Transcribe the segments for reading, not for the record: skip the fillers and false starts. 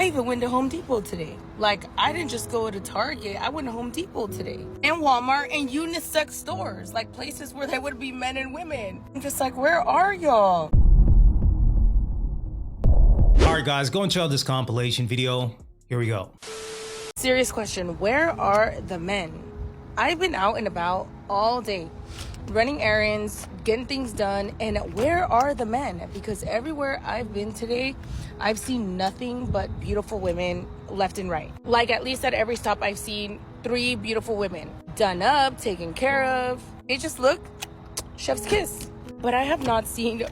I even went to Home Depot today. Like, I didn't just go to Target. I went to Home Depot today. And Walmart and unisex stores. Like, places where there would be men and women. I'm just like, where are y'all? Alright guys, go and check out this compilation video. Here we go. Serious question. Where are the men? I've been out and about all day, running errands, getting things done, and where are the men? Because everywhere I've been today, I've seen nothing but beautiful women left and right. Like, at least at every stop, I've seen 3 beautiful women. Done up, taken care of. They just look chef's kiss. But I have not seen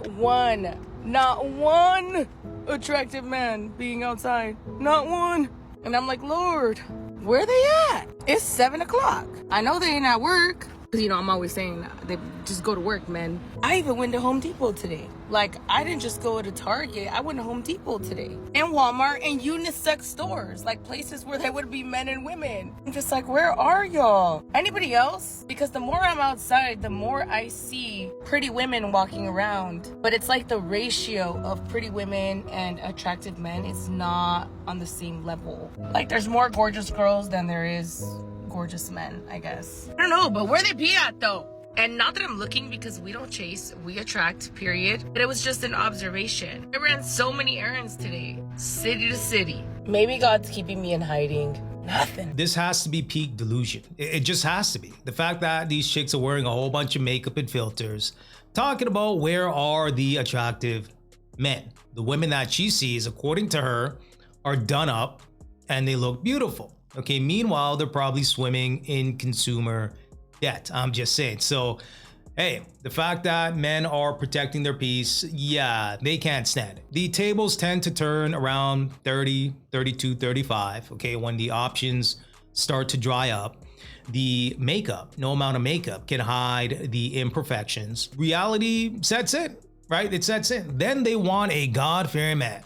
not one attractive man being outside. Not one. And I'm like, Lord, where are they at? It's 7 o'clock. I know they ain't at work. Because, I'm always saying they just go to work, men. I even went to Home Depot today. Like, I didn't just go to Target. I went to Home Depot today. And Walmart and unisex stores. Like, places where there would be men and women. I'm just like, where are y'all? Anybody else? Because the more I'm outside, the more I see pretty women walking around. But it's like the ratio of pretty women and attractive men is not on the same level. Like, there's more gorgeous girls than there is gorgeous men, I guess. I don't know, but where they be at though? And not that I'm looking, because we don't chase, we attract, period. But it was just an observation. I ran so many errands today, city to city. Maybe God's keeping me in hiding. Nothing. This has to be peak delusion. It just has to be. The fact that these chicks are wearing a whole bunch of makeup and filters, talking about where are the attractive men. The women that she sees, according to her, are done up and they look beautiful. Okay, meanwhile, they're probably swimming in consumer debt. I'm just saying. So, hey, the fact that men are protecting their peace, yeah, they can't stand it. The tables tend to turn around 30, 32, 35, okay, when the options start to dry up. The makeup, no amount of makeup can hide the imperfections. Reality sets in, right? It sets in. Then they want a God-fearing man.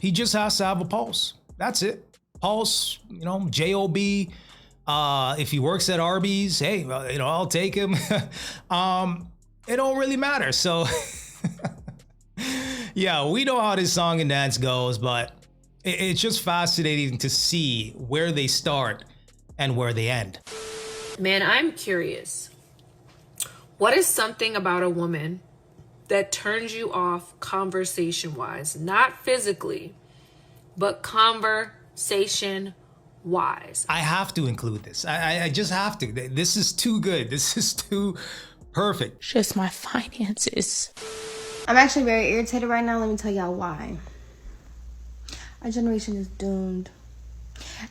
He just has to have a pulse. That's it. Pulse, J-O-B. If he works at Arby's, hey, I'll take him. It don't really matter. So yeah, we know how this song and dance goes, but it's just fascinating to see where they start and where they end. Man, I'm curious. What is something about a woman that turns you off conversation-wise? Not physically, but conversation-wise. I have to include this. I just have to. This is too good. This is too perfect. Just my finances. I'm actually very irritated right now. Let me tell y'all why. Our generation is doomed.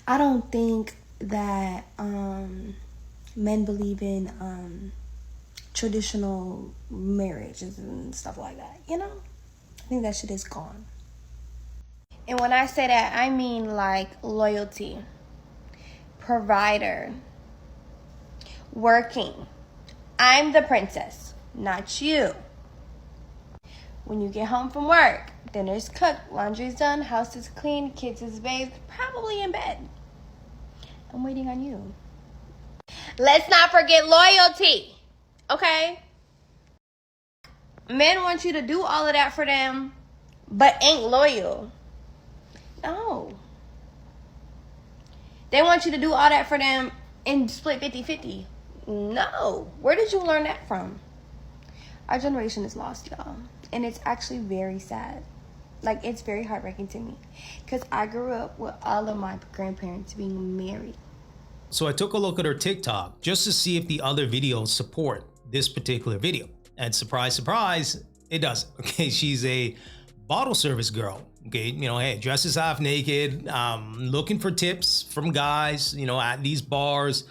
I don't think that men believe in traditional marriages and stuff like that. I think that shit is gone. And when I say that, I mean like loyalty, provider, working. I'm the princess, not you. When you get home from work, dinner's cooked, laundry's done, house is clean, kids is bathed, probably in bed. I'm waiting on you. Let's not forget loyalty, okay? Men want you to do all of that for them, but ain't loyal. No. They want you to do all that for them and split 50-50. No. Where did you learn that from? Our generation is lost, y'all. And it's actually very sad. Like, it's very heartbreaking to me. Because I grew up with all of my grandparents being married. So I took a look at her TikTok just to see if the other videos support this particular video. And surprise, surprise, it doesn't. Okay, she's a bottle service girl. Okay, hey, dresses half naked, looking for tips from guys, at these bars.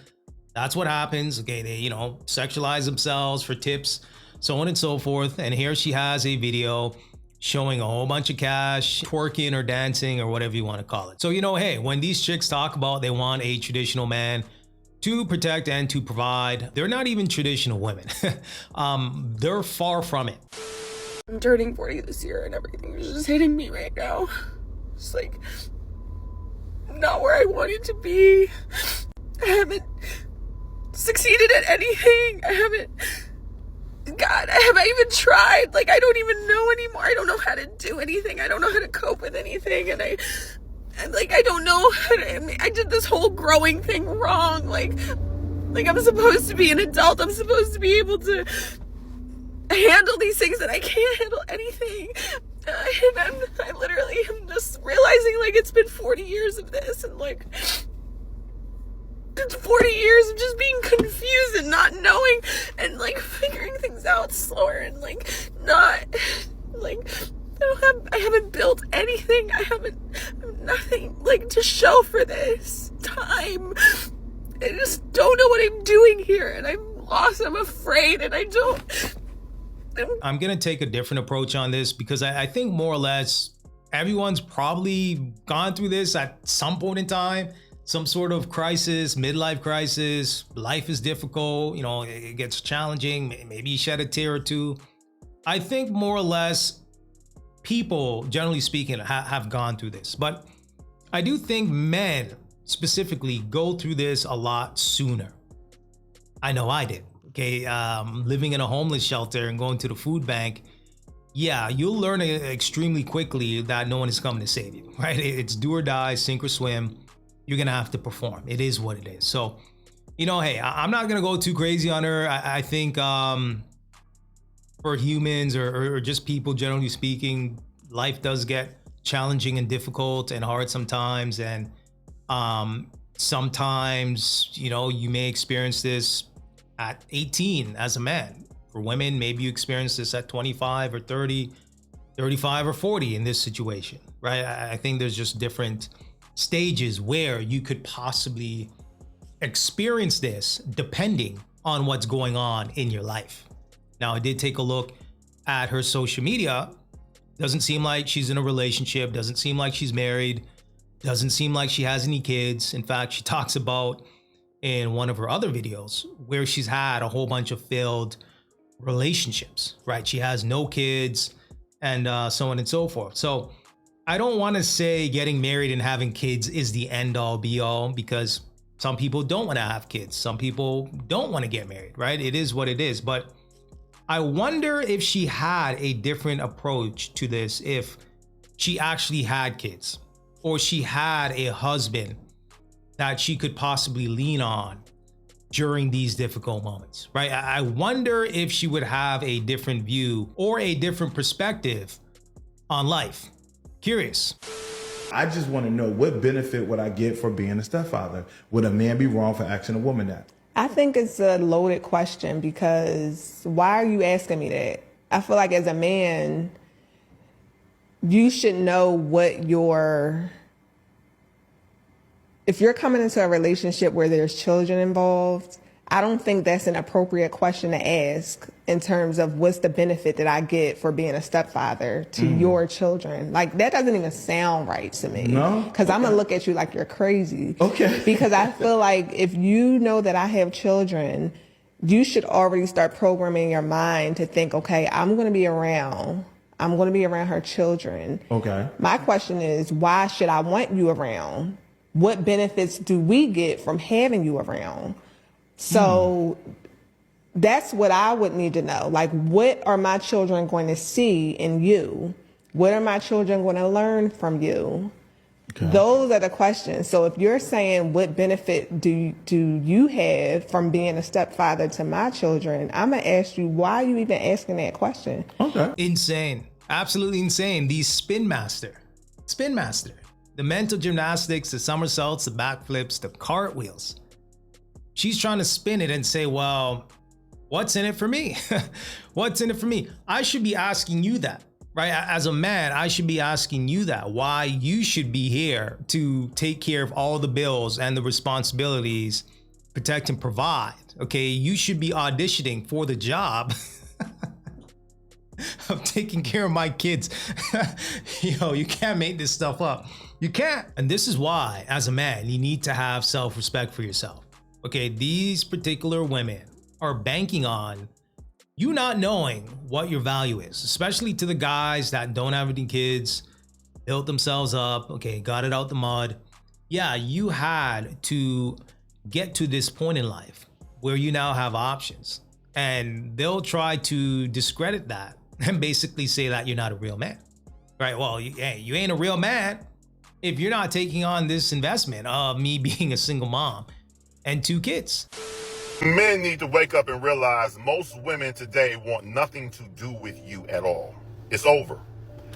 That's what happens. Okay, they, sexualize themselves for tips, so on and so forth. And here she has a video showing a whole bunch of cash, twerking or dancing or whatever you want to call it. So, hey, when these chicks talk about they want a traditional man to protect and to provide, they're not even traditional women. They're far from it. I'm turning 40 this year and everything is just hitting me right now. It's like not where I wanted to be. I haven't succeeded at anything. God, have I even tried? Like, I don't even know anymore. I don't know how to do anything. I don't know how to cope with anything. And And like, I don't know, I did this whole growing thing wrong. Like I'm supposed to be an adult. I'm supposed to be able to handle these things, and I can't handle anything. And I literally am just realizing, like, it's been 40 years of this, and like, it's 40 years of just being confused and not knowing, and like figuring things out slower, and like not like I haven't built anything. I haven't nothing like to show for this time. I just don't know what I'm doing here, and I'm lost. I'm afraid, and I don't. I'm gonna take a different approach on this because I think more or less everyone's probably gone through this at some point in time. Some sort of crisis, midlife crisis. Life is difficult, you know, it gets challenging. Maybe you shed a tear or two. I think more or less people, generally speaking, have gone through this. But I do think men specifically go through this a lot sooner. I know I did. Okay, living in a homeless shelter and going to the food bank. Yeah, you'll learn extremely quickly that no one is coming to save you, right? It's do or die, sink or swim. You're gonna have to perform. It is what it is. So, you know, hey, I'm not gonna go too crazy on her. I think for humans or just people, generally speaking, life does get challenging and difficult and hard sometimes. And sometimes, you know, you may experience this at 18 as a man. For women, maybe you experience this at 25 or 30, 35 or 40 in this situation, right? I think there's just different stages where you could possibly experience this depending on what's going on in your life. Now, I did take a look at her social media. Doesn't seem like she's in a relationship, doesn't seem like she's married, doesn't seem like she has any kids. In fact, she talks about in one of her other videos where she's had a whole bunch of failed relationships, right? She has no kids and so on and so forth. So I don't want to say getting married and having kids is the end all be all, because some people don't want to have kids. Some people don't want to get married, right? It is what it is. But I wonder if she had a different approach to this, if she actually had kids or she had a husband that she could possibly lean on during these difficult moments, right? I wonder if she would have a different view or a different perspective on life. Curious. I just want to know, what benefit would I get for being a stepfather? Would a man be wrong for asking a woman that? I think it's a loaded question, because why are you asking me that? I feel like as a man, you should know what if you're coming into a relationship where there's children involved, I don't think that's an appropriate question to ask in terms of what's the benefit that I get for being a stepfather to your children. Like, that doesn't even sound right to me. No? Because I'm going to look at you like you're crazy. Okay. Because I feel like if you know that I have children, you should already start programming your mind to think, okay, I'm going to be around her children. Okay. My question is, why should I want you around? What benefits do we get from having you around? So that's what I would need to know. Like, what are my children going to see in you? What are my children going to learn from you? Okay. Those are the questions. So if you're saying, what benefit do you have from being a stepfather to my children, I'm going to ask you, why are you even asking that question? Okay. Insane. Absolutely insane. The spin master, the mental gymnastics, the somersaults, the backflips, the cartwheels. She's trying to spin it and say, well, what's in it for me? What's in it for me? I should be asking you that, right? As a man, I should be asking you that, why you should be here to take care of all the bills and the responsibilities, protect and provide. Okay, you should be auditioning for the job of taking care of my kids. Yo, you can't make this stuff up. You can't. And this is why, as a man, you need to have self-respect for yourself. Okay, these particular women are banking on you not knowing what your value is, especially to the guys that don't have any kids, built themselves up, okay, got it out the mud. Yeah, you had to get to this point in life where you now have options, and they'll try to discredit that and basically say that you're not a real man, right? Well, you ain't a real man if you're not taking on this investment of me being a single mom and 2 kids. Men need to wake up and realize most women today want nothing to do with you at all. It's over.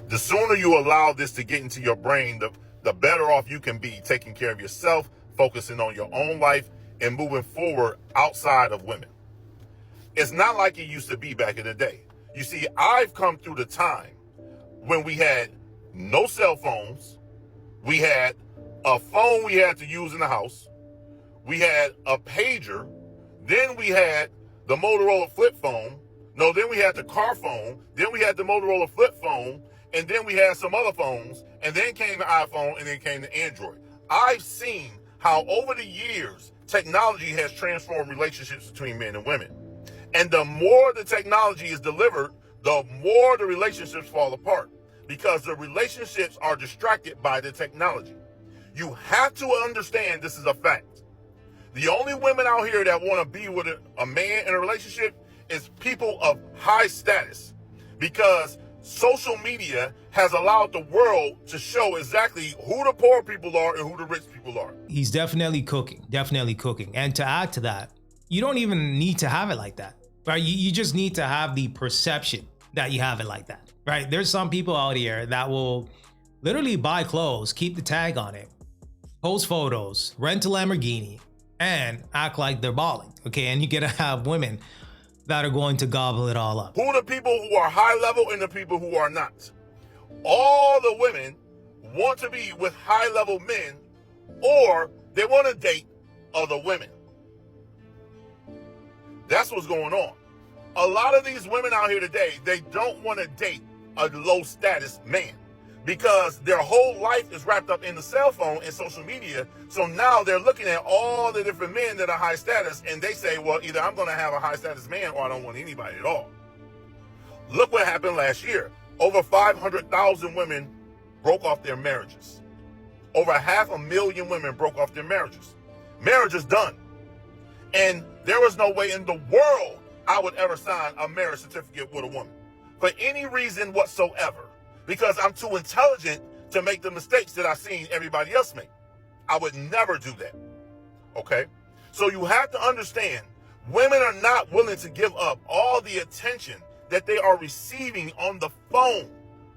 The sooner you allow this to get into your brain, the better off you can be taking care of yourself, focusing on your own life, and moving forward outside of women. It's not like it used to be back in the day. You see, I've come through the time when we had no cell phones. We had a phone we had to use in the house. We had a pager. Then we had the Motorola flip phone. No, then we had the car phone. Then we had the Motorola flip phone. And then we had some other phones. And then came the iPhone, and then came the Android. I've seen how over the years, technology has transformed relationships between men and women. And the more the technology is delivered, the more the relationships fall apart, because the relationships are distracted by the technology. You have to understand this is a fact. The only women out here that want to be with a man in a relationship is people of high status, because social media has allowed the world to show exactly who the poor people are and who the rich people are. He's definitely cooking. And to add to that, you don't even need to have it like that, right? You just need to have the perception that you have it like that, right? There's some people out here that will literally buy clothes, keep the tag on it, post photos, rent a Lamborghini, and act like they're balling, okay? And you gotta have women that are going to gobble it all up. Who are the people who are high level and the people who are not? All the women want to be with high level men, or they want to date other women. That's what's going on. A lot of these women out here today, they don't want to date a low status man, because their whole life is wrapped up in the cell phone and social media. So now they're looking at all the different men that are high status, and they say, well, either I'm going to have a high status man or I don't want anybody at all. Look what happened last year. Over 500,000 women broke off their marriages. Over 500,000 women broke off their marriages. Marriage is done. And there was no way in the world I would ever sign a marriage certificate with a woman for any reason whatsoever, because I'm too intelligent to make the mistakes that I've seen everybody else make. I would never do that. Okay? So you have to understand, women are not willing to give up all the attention that they are receiving on the phone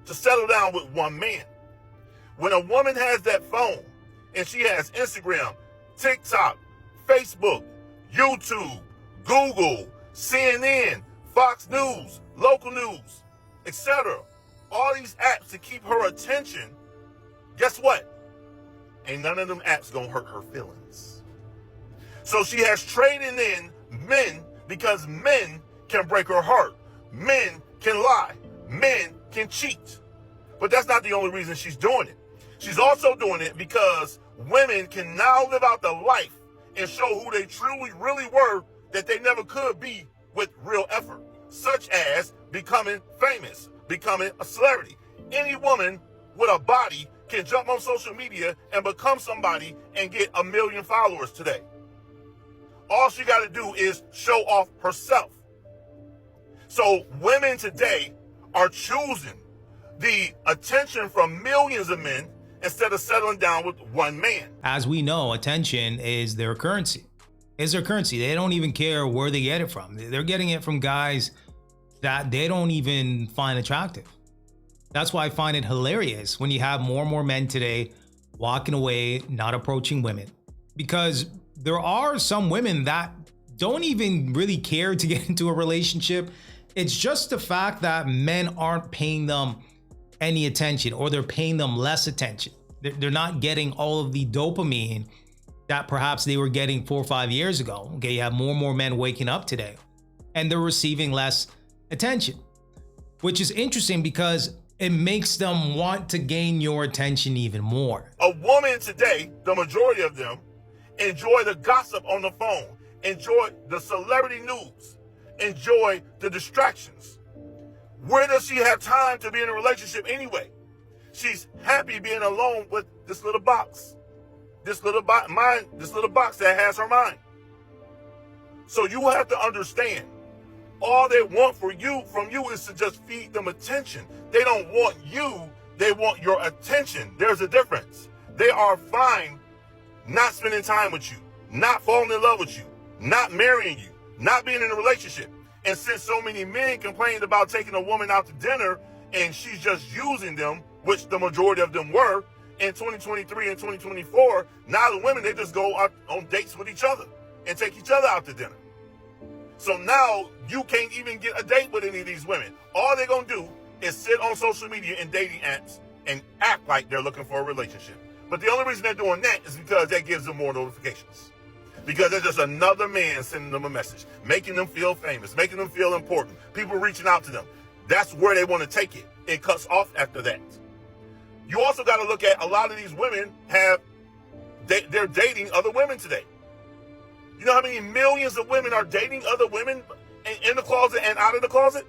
to settle down with one man. When a woman has that phone and she has Instagram, TikTok, Facebook, YouTube, Google, CNN, Fox News, local news, etc., all these apps to keep her attention, guess what? Ain't none of them apps gonna hurt her feelings. So she has traded in men, because men can break her heart. Men can lie. Men can cheat. But that's not the only reason she's doing it. She's also doing it because women can now live out the life and show who they truly, really were, that they never could be with real effort, such as becoming famous, becoming a celebrity. Any woman with a body can jump on social media and become somebody and get 1 million followers today. All she got to do is show off herself. So women today are choosing the attention from millions of men instead of settling down with one man. As we know, attention is their currency. They don't even care where they get it from. They're getting it from guys that they don't even find attractive. That's why I find it hilarious when you have more and more men today walking away, not approaching women, because there are some women that don't even really care to get into a relationship. It's just the fact that men aren't paying them any attention, or they're paying them less attention. They're not getting all of the dopamine that perhaps they were getting 4 or 5 years ago. Okay, you have more and more men waking up today, and they're receiving less attention, which is interesting because it makes them want to gain your attention even more. A woman today, the majority of them, enjoy the gossip on the phone, enjoy the celebrity news, enjoy the distractions. Where does she have time to be in a relationship anyway? She's happy being alone with this little box. This little box that has her mind. So you have to understand, all they want from you is to just feed them attention. They don't want you, they want your attention. There's a difference. They are fine not spending time with you, not falling in love with you, not marrying you, not being in a relationship. And since so many men complained about taking a woman out to dinner and she's just using them, which the majority of them were, in 2023 and 2024, now the women, they just go out on dates with each other and take each other out to dinner. So now you can't even get a date with any of these women. All they're going to do is sit on social media and dating apps and act like they're looking for a relationship. But the only reason they're doing that is because that gives them more notifications. Because there's just another man sending them a message, making them feel famous, making them feel important, people reaching out to them. That's where they want to take it. It cuts off after that. You also got to look at a lot of these women they're dating other women today. You know how many millions of women are dating other women in the closet and out of the closet?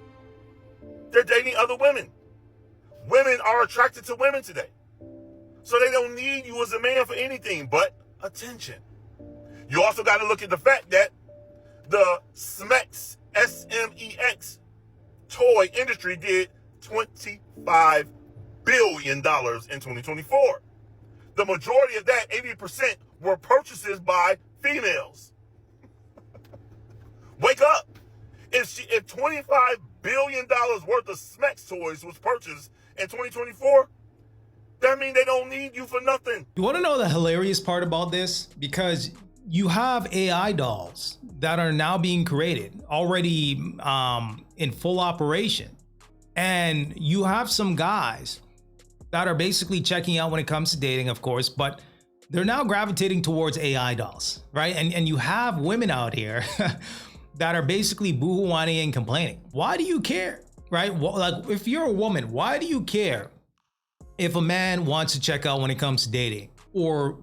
They're dating other women. Women are attracted to women today. So they don't need you as a man for anything but attention. You also got to look at the fact that the SMEX, S-M-E-X, toy industry did $25 billion in 2024. The majority of that, 80%, were purchases by females. Wake up. If $25 billion worth of SMEX toys was purchased in 2024, that means they don't need you for nothing. You want to know the hilarious part about this? Because you have AI dolls that are now being created, already in full operation. And you have some guys that are basically checking out when it comes to dating, of course, but they're now gravitating towards AI dolls, right? And you have women out here that are basically boo-hoo-whining and complaining. Why do you care, right? Like, if you're a woman, why do you care if a man wants to check out when it comes to dating or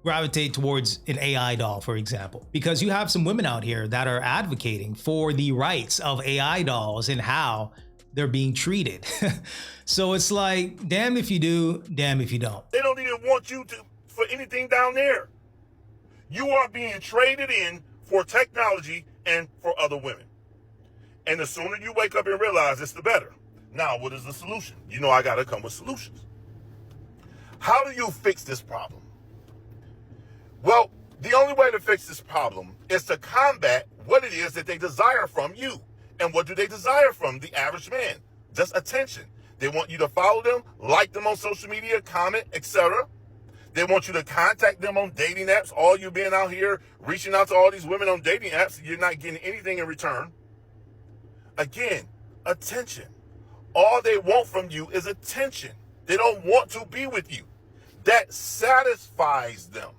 gravitate towards an AI doll, for example? Because you have some women out here that are advocating for the rights of AI dolls and how they're being treated. So it's like, damn if you do, damn if you don't. They don't even want you for anything down there. You are being traded in for technology and for other women. And the sooner you wake up and realize this, the better. Now, what is the solution? You know I got to come with solutions. How do you fix this problem? Well, the only way to fix this problem is to combat what it is that they desire from you. And what do they desire from the average man? Just attention. They want you to follow them, like them on social media, comment, etc. They want you to contact them on dating apps. All you being out here reaching out to all these women on dating apps, you're not getting anything in return. Again, attention. All they want from you is attention. They don't want to be with you. That satisfies them.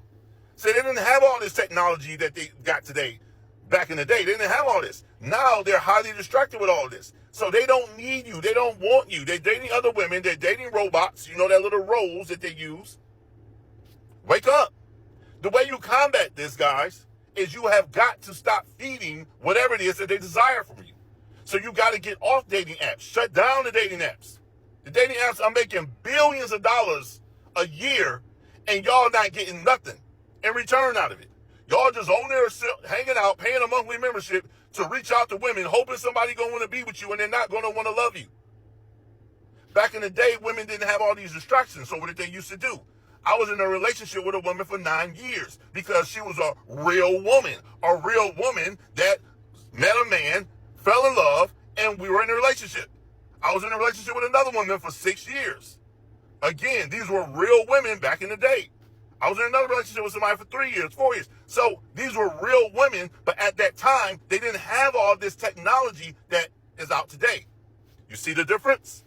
So they didn't have all this technology that they got today. Back in the day, they didn't have all this. Now they're highly distracted with all this. So they don't need you. They don't want you. They're dating other women. They're dating robots. You know, that little roles that they use. Wake up. The way you combat this, guys, is you have got to stop feeding whatever it is that they desire from you. So you got to get off dating apps. Shut down the dating apps. The dating apps are making billions of dollars a year, and y'all not getting nothing in return out of it. Y'all just on there hanging out, paying a monthly membership to reach out to women, hoping somebody gonna want to be with you, and they're not gonna want to love you. Back in the day, women didn't have all these distractions, so what did they used to do? I was in a relationship with a woman for 9 years because she was a real woman that met a man, fell in love, and we were in a relationship. I was in a relationship with another woman for 6 years. Again, these were real women back in the day. I was in another relationship with somebody for 3 years, 4 years. So these were real women, but at that time, they didn't have all this technology that is out today. You see the difference?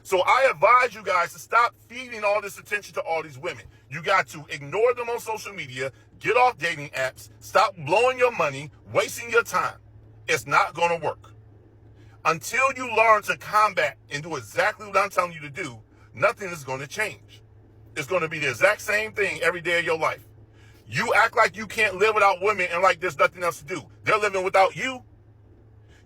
So I advise you guys to stop feeding all this attention to all these women. You got to ignore them on social media, get off dating apps, stop blowing your money, wasting your time. It's not going to work. Until you learn to combat and do exactly what I'm telling you to do, nothing is going to change. It's going to be the exact same thing every day of your life. You act like you can't live without women and like there's nothing else to do. They're living without you.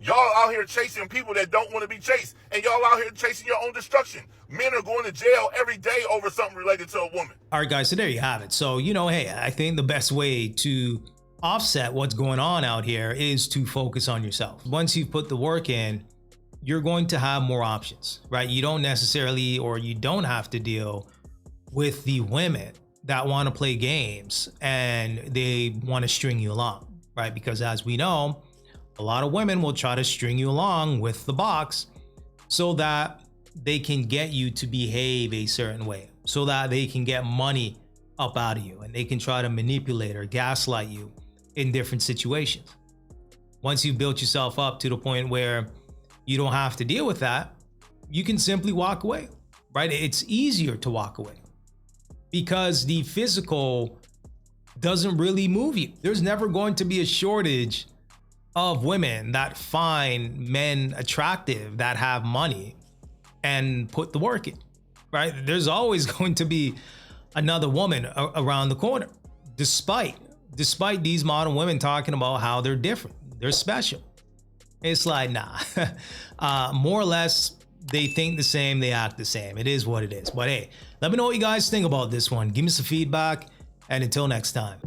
Y'all out here chasing people that don't want to be chased. And y'all out here chasing your own destruction. Men are going to jail every day over something related to a woman. All right, guys, so there you have it. So, hey, I think the best way to offset what's going on out here is to focus on yourself. Once you put the work in, you're going to have more options, right? You don't necessarily, or you don't have to deal with the women that want to play games and they want to string you along, right? Because as we know, a lot of women will try to string you along with the box so that they can get you to behave a certain way, so that they can get money up out of you, and they can try to manipulate or gaslight you in different situations. Once you've built yourself up to the point where you don't have to deal with that, you can simply walk away, right? It's easier to walk away because the physical doesn't really move you. There's never going to be a shortage of women that find men attractive, that have money and put the work in, right? There's always going to be another woman around the corner, despite these modern women talking about how they're different, they're special. It's like, nah, more or less, they think the same, they act the same. It is what it is. But hey, let me know what you guys think about this one. Give me some feedback, and until next time.